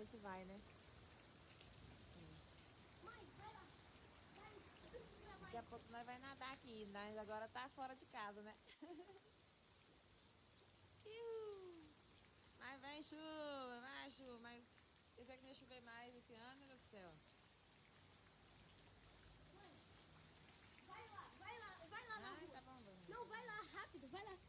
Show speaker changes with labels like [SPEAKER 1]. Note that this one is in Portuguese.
[SPEAKER 1] ver se vai, né?
[SPEAKER 2] Mãe, vai lá. Vai.
[SPEAKER 1] Daqui a pouco nós vai nadar aqui, mas agora tá fora de casa, né? Iu! Mas vem chuva, mas eu sei que não ia chover mais esse ano, meu Deus do céu.